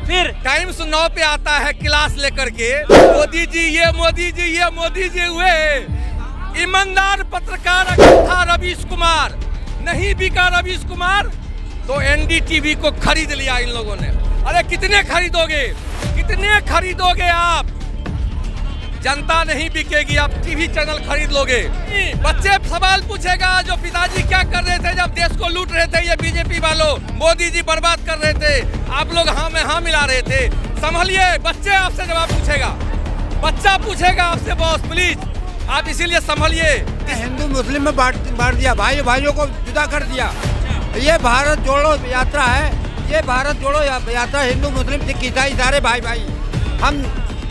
फिर टाइम्स 9 पे आता है क्लास लेकर के, मोदी जी ये मोदी जी ये मोदी जी हुए। ईमानदार पत्रकार अगर था रवीश कुमार, नहीं बिका रवीश कुमार तो एनडीटीवी को खरीद लिया इन लोगों ने। अरे कितने खरीदोगे, कितने खरीदोगे आप? जनता नहीं बिकेगी, आप टीवी चैनल खरीद लोगे। बच्चे सवाल पूछेगा जो पिताजी क्या कर रहे थे जब देश को लूट रहे थे ये बीजेपी वालों, मोदी जी बर्बाद कर रहे थे, आप लोग हाँ में हाँ मिला रहे थे। संभलिए, बच्चे आपसे जवाब पूछेगा, बच्चा पूछेगा आपसे बॉस प्लीज, आप इसीलिए संभलिए। हिंदू मुस्लिम में बांट दिया, भाइयों को जुदा कर दिया। ये भारत जोड़ो यात्रा है, ये भारत जोड़ो यात्रा हिंदू मुस्लिम सिख ईसाई सारे भाई भाई। हम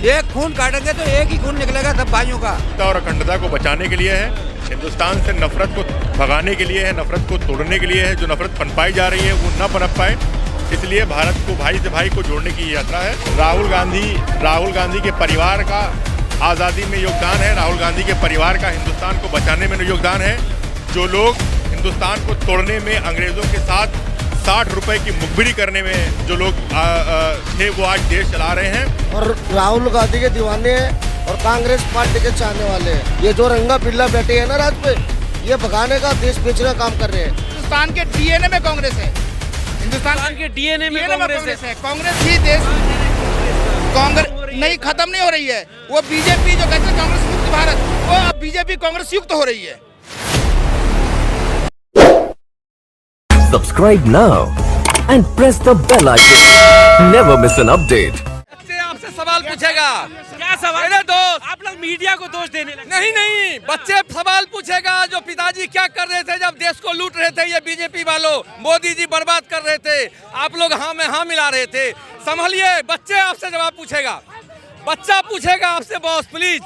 एक खून काटेंगे तो एक ही खून निकलेगा सब भाइयों का। और अखंडता को बचाने के लिए है, हिंदुस्तान से नफरत को भगाने के लिए है, नफरत को तोड़ने के लिए है। जो नफरत पनपाई जा रही है वो न पनप पाए, इसलिए भारत को भाई से भाई को जोड़ने की यात्रा है। राहुल गांधी के परिवार का आज़ादी में योगदान है, राहुल गांधी के परिवार का हिंदुस्तान को बचाने में योगदान है। जो लोग हिंदुस्तान को तोड़ने में अंग्रेज़ों के साथ 60 रुपए की मुखबिरी करने में जो लोग थे वो आज देश चला रहे हैं। और राहुल गांधी के दीवाने हैं और कांग्रेस पार्टी के चाहने वाले हैं। ये जो रंगा पिल्ला बैठे हैं ना राज पे, ये भगाने का देश बेचने का काम कर रहे हैं। हिंदुस्तान के डीएनए में कांग्रेस है, हिंदुस्तान के डीएनए में कांग्रेस है। कांग्रेस ही देश, कांग्रेस नहीं खत्म नहीं हो रही है। वो बीजेपी जो कहते हैं कांग्रेस मुक्त भारत, वो अब बीजेपी कांग्रेस युक्त हो रही है। Subscribe now and press the bell icon. Never miss an update. बच्चे आपसे सवाल पूछेगा। क्या सवाल? मेरे दोस्त, आप लोग मीडिया को दोष देने लगे। नहीं, बच्चे सवाल पूछेगा जो पिताजी क्या कर रहे थे जब देश को लूट रहे थे ये बीजेपी वालों, मोदी जी बर्बाद कर रहे थे, आप लोग हाँ में हाँ मिला रहे थे। संभलिए, बच्चे आपसे जवाब पूछेगा, बच्चा पूछेगा आपसे बॉस प्लीज,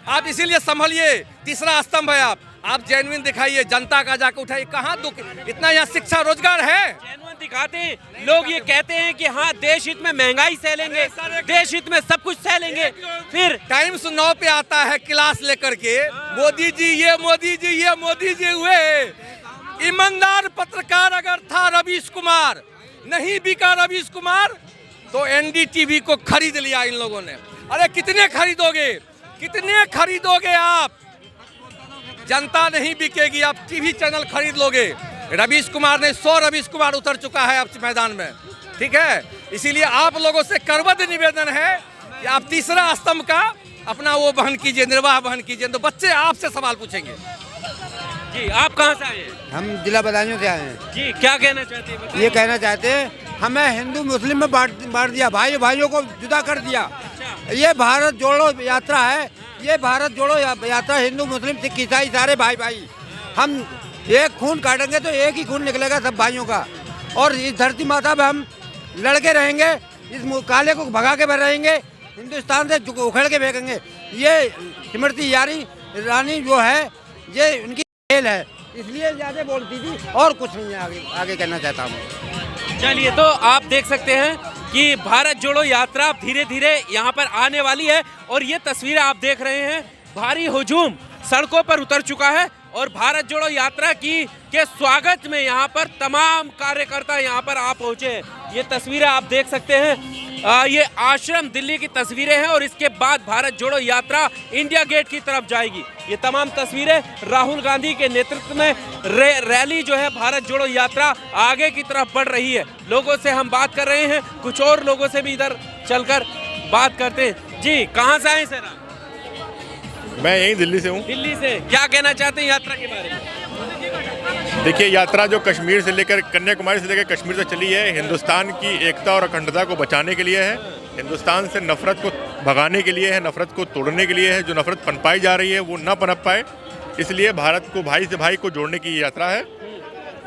आप इसीलिए संभलिए। तीसरा स्तंभ है आप जेन्युइन दिखाइए, जनता का जाकर उठाइए। कहाँ दुख, इतना यहाँ शिक्षा रोजगार है, जेन्युइन दिखाते हैं लोग। ये कहते हैं कि हाँ देश हित में महंगाई सह लेंगे, देश हित में सब कुछ सह लेंगे। फिर टाइम्स 9 पे आता है क्लास लेकर के, मोदी जी ये मोदी जी ये मोदी जी हुए। ईमानदार पत्रकार अगर था रवीश कुमार, नहीं बिका रवीश कुमार तो एनडीटीवी को खरीद लिया इन लोगों ने। अरे कितने खरीदोगे, कितने खरीदोगे आप? जनता नहीं बिकेगी, आप टीवी चैनल खरीद लोगे। रवीश कुमार ने 100 रवीश कुमार उतर चुका है अब मैदान में, ठीक है। इसीलिए आप लोगों से करबद्ध निवेदन है कि आप तीसरा स्तंभ का अपना वो बहन कीजिए, निर्वाह बहन कीजिए। तो बच्चे आपसे सवाल पूछेंगे। जी, आप कहाँ से आए हैं? हम जिला बदायूं से आए हैं। जी, क्या कहना चाहते हैं? ये कहना चाहते हैं, हमें हिंदू मुस्लिम में बांट दिया, भाइयों को जुदा कर दिया। ये भारत जोड़ो यात्रा है, ये भारत जोड़ो यात्रा हिंदू मुस्लिम सिख ईसाई सारे भाई भाई। हम एक खून काटेंगे तो एक ही खून निकलेगा सब भाइयों का। और इस धरती माता पे हम लड़के रहेंगे, इस काले को भगा के रहेंगे, हिंदुस्तान से उखड़ के फेंकेंगे। ये स्मृति ईरानी जो है ये उनकी खेल है, इसलिए ज़्यादा बोलती थी और कुछ नहीं है। आगे कहना चाहता हूँ। चलिए, तो आप देख सकते हैं कि भारत जोड़ो यात्रा धीरे धीरे यहाँ पर आने वाली है। और ये तस्वीरें आप देख रहे हैं, भारी हुजूम सड़कों पर उतर चुका है और भारत जोड़ो यात्रा के स्वागत में यहाँ पर तमाम कार्यकर्ता यहाँ पर आ पहुँचे हैं। ये तस्वीरें आप देख सकते हैं, ये आश्रम दिल्ली की तस्वीरें हैं और इसके बाद भारत जोड़ो यात्रा इंडिया गेट की तरफ जाएगी। ये तमाम तस्वीरें राहुल गांधी के नेतृत्व में रैली जो है भारत जोड़ो यात्रा आगे की तरफ बढ़ रही है। लोगों से हम बात कर रहे हैं, कुछ और लोगों से भी इधर चलकर बात करते हैं। जी, कहाँ से आए सर? मैं यहीं दिल्ली से हूँ। दिल्ली से। क्या कहना चाहते हैं यात्रा के बारे में? देखिए, यात्रा जो कश्मीर से लेकर कन्याकुमारी से लेकर कश्मीर तक चली है, हिंदुस्तान की एकता और अखंडता को बचाने के लिए है, हिंदुस्तान से नफरत को भगाने के लिए है, नफरत को तोड़ने के लिए है। जो नफरत पनपाई जा रही है वो न पनप पाए, इसलिए भारत को भाई से भाई को जोड़ने की यात्रा है।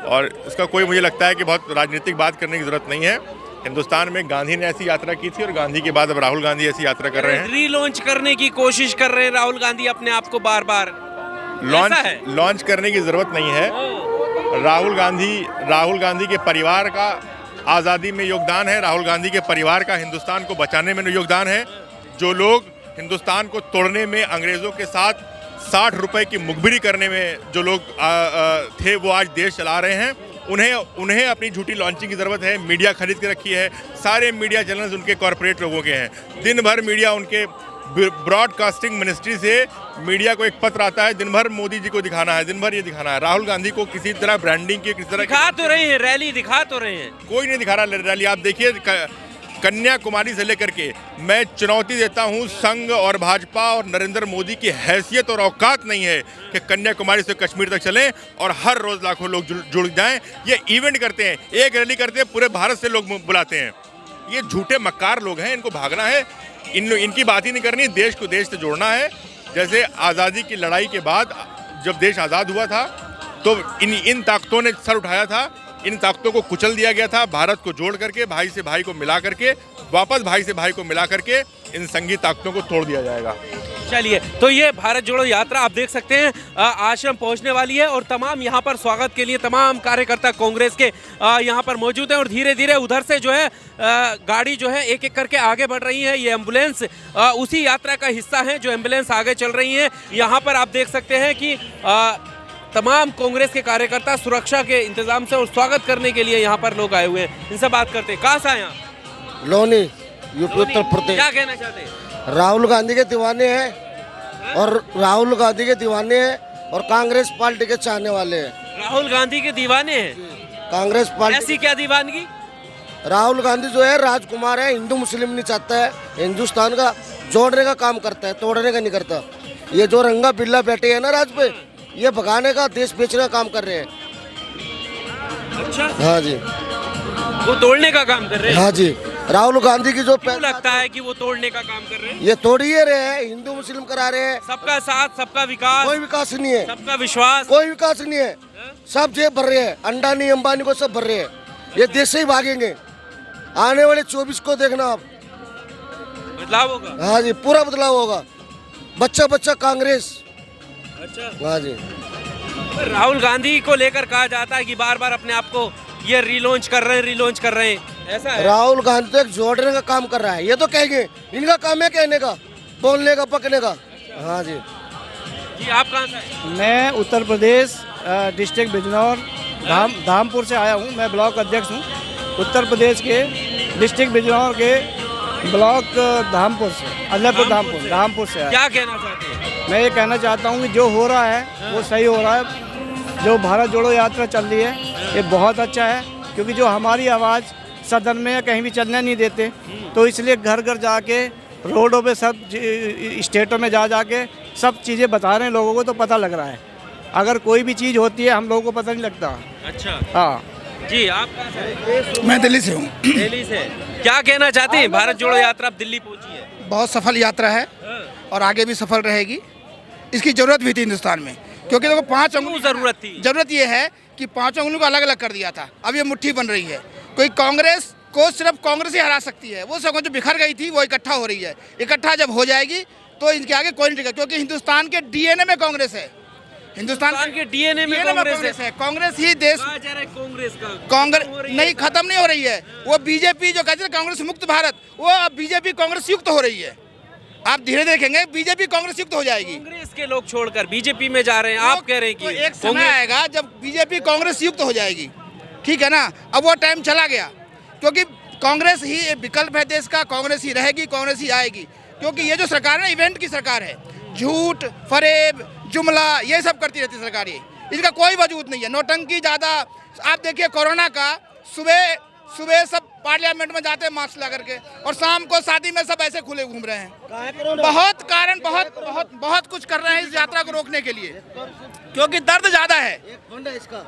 और इसका कोई मुझे लगता है कि बहुत राजनीतिक बात करने की ज़रूरत नहीं है। हिंदुस्तान में गांधी ने ऐसी यात्रा की थी और गांधी के बाद अब राहुल गांधी ऐसी यात्रा कर रहे हैं। रीलॉन्च करने की कोशिश कर रहे हैं राहुल गांधी अपने आप को बार बार। लॉन्च करने की ज़रूरत नहीं है। राहुल गांधी के परिवार का आज़ादी में योगदान है, राहुल गांधी के परिवार का हिंदुस्तान को बचाने में योगदान है। जो लोग हिंदुस्तान को तोड़ने में अंग्रेज़ों के साथ 60 रुपए की मुखबिरी करने में जो लोग थे वो आज देश चला रहे हैं। उन्हें अपनी झूठी लॉन्चिंग की ज़रूरत है। मीडिया खरीद के रखी है, सारे मीडिया चैनल्स उनके कॉरपोरेट लोगों के हैं। दिन भर मीडिया उनके ब्रॉडकास्टिंग मिनिस्ट्री से मीडिया को एक पत्र आता है, दिन भर मोदी जी को दिखाना है, दिन भर ये दिखाना है। राहुल गांधी को किसी तरह ब्रांडिंग की, किसी तरह दिखा तो रहे हैं, रैली दिखा तो रहे हैं, कोई नहीं दिखा रहा रैली। आप देखिए कन्याकुमारी से लेकर के, मैं चुनौती देता हूं संघ और भाजपा और नरेंद्र मोदी की हैसियत और औकात नहीं है कि कन्याकुमारी से कश्मीर तक चलें और हर रोज लाखों लोग जुड़ जाएं। ये इवेंट करते हैं, एक रैली करते हैं, पूरे भारत से लोग बुलाते हैं। ये झूठे मक्कार लोग हैं, इनको भागना है, इनकी बात ही नहीं करनी, देश को देश से जोड़ना है। जैसे आज़ादी की लड़ाई के बाद जब देश आज़ाद हुआ था तो इन ताकतों ने सर उठाया था, इन ताकतों को कुचल दिया गया था। भारत को जोड़ करके, भाई से भाई को मिला करके, वापस भाई से भाई को मिला करके इन संघी ताकतों को तोड़ दिया जाएगा। चलिए, तो ये भारत जोड़ो यात्रा आप देख सकते हैं आश्रम पहुंचने वाली है और तमाम यहाँ पर स्वागत के लिए तमाम कार्यकर्ता कांग्रेस के यहाँ पर मौजूद हैं और धीरे धीरे उधर से जो है गाड़ी जो है एक एक करके आगे बढ़ रही है। ये एम्बुलेंस उसी यात्रा का हिस्सा है जो एम्बुलेंस आगे चल रही है। यहाँ पर आप देख सकते हैं कि तमाम कांग्रेस के कार्यकर्ता सुरक्षा के इंतजाम से और स्वागत करने के लिए यहाँ पर लोग आए हुए हैं। इनसे बात करते हैं। कहाँ से आए आप? लोनी, यूपी उत्तर प्रदेश। क्या कहना चाहते हैं? राहुल गांधी के दीवाने हैं और राहुल गांधी के दीवाने हैं और कांग्रेस पार्टी के चाहने वाले हैं। राहुल गांधी के दीवाने हैं? कांग्रेस पार्टी ऐसी क्या दीवानगी? राहुल गांधी जो है राजकुमार है, हिंदू मुस्लिम नहीं चाहता है, हिंदुस्तान का जोड़ने का काम करता है, तोड़ने का नहीं करता। ये जो रंगा बिल्ला बैठे हैं ना राज पे, ये भगाने का, देश बेचने का काम कर रहे हैं। अच्छा, हाँ जी, वो तोड़ने का काम कर रहे हैं। हाँ जी, राहुल गांधी की जो क्यों लगता है कि वो तोड़ने का काम कर रहे हैं? ये तोड़ ही रहे हैं, हिंदू मुस्लिम करा रहे हैं। सबका साथ, सबका विकास, कोई विकास नहीं है, सबका विश्वास, कोई विकास नहीं है। सब जेब भर रहे हैं, अंडानी अंबानी को सब भर रहे हैं। ये देश से ही भागेंगे। आने वाले 24 को देखना आप, बदलाव होगा। हाँ जी, पूरा बदलाव होगा। बच्चा बच्चा कांग्रेस। अच्छा, हाँ जी। राहुल गांधी को लेकर कहा जाता है कि बार बार अपने आप को ये रीलॉन्च कर रहे हैं, रीलॉन्च कर रहे हैं, ऐसा है? राहुल गांधी तो एक जोड़ने का काम कर रहा है। ये तो कहेंगे, इनका काम है कहने का, बोलने का, पकने का। हाँ जी। जी, आप कहाँ से आए? मैं उत्तर प्रदेश डिस्ट्रिक्ट बिजनौर धामपुर से आया हूँ। मैं ब्लॉक अध्यक्ष हूँ उत्तर प्रदेश के डिस्ट्रिक्ट बिजनौर के ब्लॉक धामपुर से, अल्लाहपुर धामपुर से आया। क्या कहना चाहते हैं? मैं ये कहना चाहता हूँ कि जो हो रहा है वो सही हो रहा है। जो भारत जोड़ो यात्रा चल रही है ये बहुत अच्छा है, क्योंकि जो हमारी आवाज़ सदन में या कहीं भी चलने नहीं देते, तो इसलिए घर घर जाके, रोडों पे, सब स्टेटों में जा जाके सब चीज़ें बता रहे हैं लोगों को, तो पता लग रहा है। अगर कोई भी चीज़ होती है हम लोगों को पता नहीं लगता। अच्छा, हाँ जी, आप कहाँ से? मैं दिल्ली से हूँ। दिल्ली से। क्या कहना चाहते हैं? भारत जोड़ो यात्रा अब दिल्ली पहुंची है। बहुत सफल यात्रा है और आगे भी सफल रहेगी। इसकी जरूरत भी थी हिंदुस्तान में, क्योंकि देखो 5 अंगुली जरूरत थी। जरूरत ये है कि 5 अंगुलियों को अलग अलग कर दिया था, अब ये मुट्ठी बन रही है। कोई कांग्रेस को सिर्फ कांग्रेस ही हरा सकती है। वो सब जो बिखर गई थी वो इकट्ठा हो रही है। इकट्ठा जब हो जाएगी तो इनके आगे कोई नहीं टिका, क्योंकि हिंदुस्तान के डीएनए में कांग्रेस है। हिंदुस्तान के डीएनए में कांग्रेस है। कांग्रेस ही देश, कांग्रेस का कांग्रेस नहीं, खत्म नहीं हो रही है। वो बीजेपी जो कहते हैं कांग्रेस मुक्त भारत, वो अब बीजेपी कांग्रेस युक्त हो रही है। आप धीरे देखेंगे बीजेपी कांग्रेस युक्त हो जाएगी। कांग्रेस के लोग छोड़कर बीजेपी में जा रहे हैं। आप कह रहे हैं कि तो एक समय आएगा जब बीजेपी कांग्रेस युक्त हो जाएगी, ठीक है ना? अब वो टाइम चला गया, क्योंकि कांग्रेस ही एक विकल्प है देश का। कांग्रेस ही रहेगी, कांग्रेस ही आएगी, क्योंकि ये जो सरकार है इवेंट की सरकार है। झूठ, फरेब, जुमला, ये सब करती रहती है सरकार। ये इसका कोई वजूद नहीं है। नौटंकी ज़्यादा। आप देखिए कोरोना का, सुबह सब पार्लियामेंट में जाते हैं मास्क लगा करके, और शाम को शादी में सब ऐसे खुले घूम रहे हैं। बहुत कारण, बहुत कुछ कर रहे हैं इस यात्रा को रोकने के लिए, क्योंकि दर्द ज़्यादा है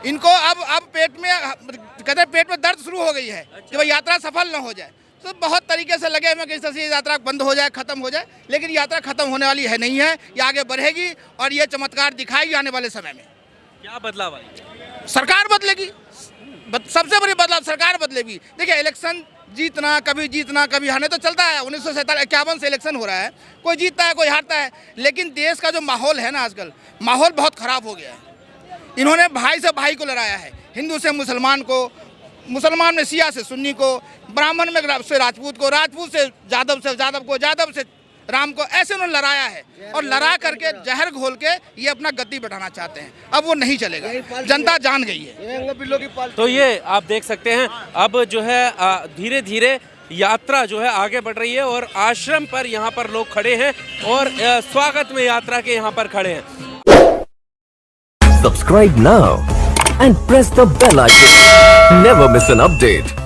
इनको। अब पेट में, कहते हैं पेट में दर्द शुरू हो गई है कि भाई यात्रा सफल न हो जाए। तो बहुत तरीके से लगे हुए कि इस तरह से यात्रा बंद हो जाए, खत्म हो जाए, लेकिन यात्रा खत्म होने वाली है नहीं है। ये आगे बढ़ेगी और ये चमत्कार दिखाएगी आने वाले समय में। क्या बदलाव आएगा? सरकार बदलेगी। सबसे बड़ी बदलाव सरकार बदलेगी। देखिए, इलेक्शन जीतना कभी हारना तो चलता है। 1951 से इलेक्शन हो रहा है, कोई जीतता है कोई हारता है, लेकिन देश का जो माहौल है ना, आजकल माहौल बहुत खराब हो गया है। इन्होंने भाई से भाई को लड़ाया है, हिंदू से मुसलमान को, मुसलमान में शिया से सुन्नी को, ब्राह्मण में से राजपूत को, राजपूत से जादव को, जादव से राम को ऐसे उन्होंने लड़ाया है और लड़ा करके जहर घोल के ये अपना गद्दी बैठाना चाहते हैं। अब वो नहीं चलेगा, जनता जान गई है। तो ये आप देख सकते हैं अब जो है धीरे धीरे यात्रा जो है आगे बढ़ रही है और आश्रम पर यहाँ पर लोग खड़े हैं और स्वागत में यात्रा के यहाँ पर खड़े हैं। Subscribe now and press the bell icon. Never miss an update.